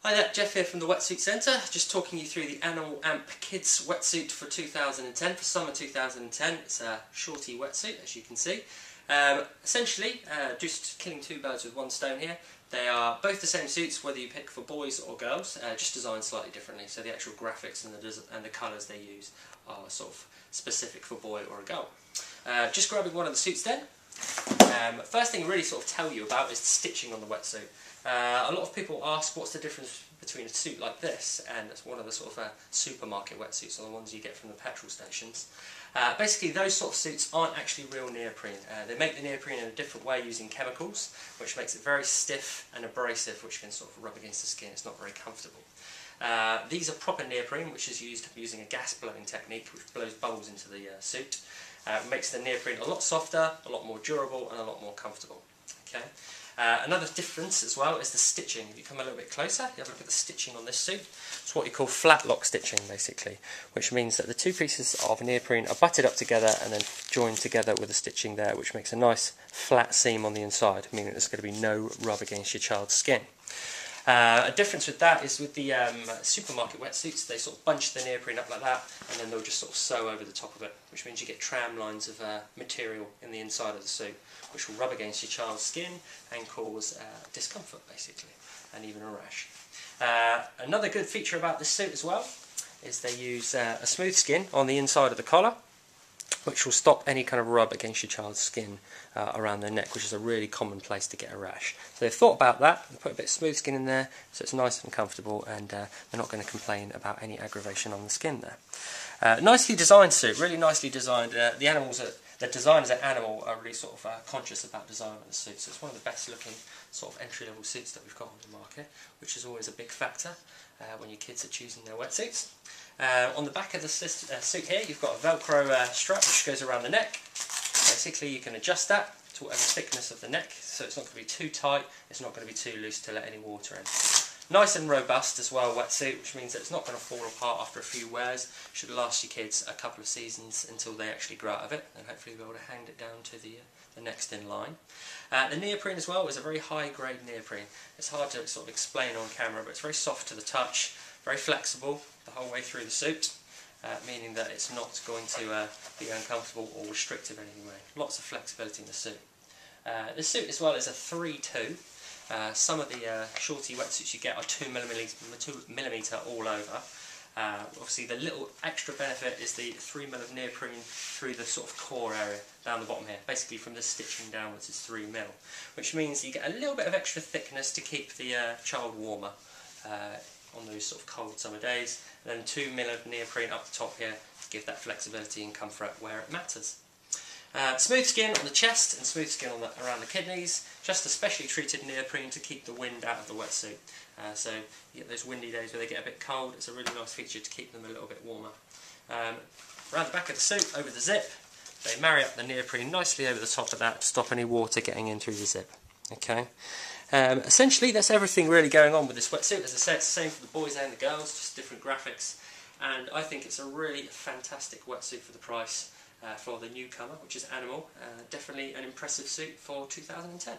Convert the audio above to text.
Hi there, Jeff here from the Wetsuit Centre, just talking you through the Animal Amp Kids Wetsuit for 2010, for summer 2010. It's a Shortie Wetsuit, as you can see. Essentially, just killing two birds with one stone here. They are both the same suits, whether you pick for boys or girls, just designed slightly differently. So the actual graphics and the colours they use are sort of specific for a boy or a girl. Just grabbing one of the suits then. First thing I really sort of tell you about is the stitching on the wetsuit. A lot of people ask what's the difference between a suit like this and one of the sort of supermarket wetsuits, or the ones you get from the petrol stations. Basically those sort of suits aren't actually real neoprene. They make the neoprene in a different way using chemicals, which makes it very stiff and abrasive, which can sort of rub against the skin. It's not very comfortable. These are proper neoprene, which is used using a gas blowing technique which blows bubbles into the suit. Makes the neoprene a lot softer, a lot more durable and a lot more comfortable. Okay. Another difference as well is the stitching. If you come a little bit closer, you have a look at the stitching on this suit. It's what you call flat lock stitching, basically, which means that the two pieces of neoprene are butted up together and then joined together with the stitching there, which makes a nice flat seam on the inside, meaning there's going to be no rub against your child's skin. A difference with that is with the supermarket wetsuits, they sort of bunch the neoprene up like that and then they'll just sort of sew over the top of it, which means you get tram lines of material in the inside of the suit, which will rub against your child's skin and cause discomfort basically, and even a rash. Another good feature about this suit as well is they use a smooth skin on the inside of the collar, which will stop any kind of rub against your child's skin around their neck, which is a really common place to get a rash. So they've thought about that and put a bit of smooth skin in there so it's nice and comfortable, and they're not going to complain about any aggravation on the skin there. Nicely designed suit, really nicely designed. The designers at Animal are really sort of conscious about design of the suit, so it's one of the best looking sort of entry-level suits that we've got on the market, which is always a big factor when your kids are choosing their wetsuits. On the back of the suit here, you've got a Velcro strap which goes around the neck. Basically, you can adjust that to whatever thickness of the neck, so it's not going to be too tight, it's not going to be too loose to let any water in. Nice and robust as well, wetsuit, which means that it's not going to fall apart after a few wears. Should last your kids a couple of seasons until they actually grow out of it, and hopefully be able to hang it down to the next in line. The neoprene as well is a very high grade neoprene. It's hard to sort of explain on camera, but it's very soft to the touch, very flexible the whole way through the suit, meaning that it's not going to be uncomfortable or restrictive in any way. Lots of flexibility in the suit. This suit as well is a 3-2. Some of the Shortie wetsuits you get are 2mm all over. Obviously the little extra benefit is the 3mm of neoprene through the sort of core area down the bottom here. Basically from the stitching downwards is 3mm, which means you get a little bit of extra thickness to keep the child warmer on those sort of cold summer days, and then 2mm of neoprene up the top here to give that flexibility and comfort where it matters. Smooth skin on the chest and smooth skin on around the kidneys, just a specially treated neoprene to keep the wind out of the wetsuit. So you get those windy days where they get a bit cold, it's a really nice feature to keep them a little bit warmer. Around the back of the suit, over the zip, they marry up the neoprene nicely over the top of that to stop any water getting in through the zip. Okay. Essentially that's everything really going on with this wetsuit. As I said, it's the same for the boys and the girls, just different graphics, and I think it's a really fantastic wetsuit for the price. For the newcomer, which is Animal. Definitely an impressive suit for 2010.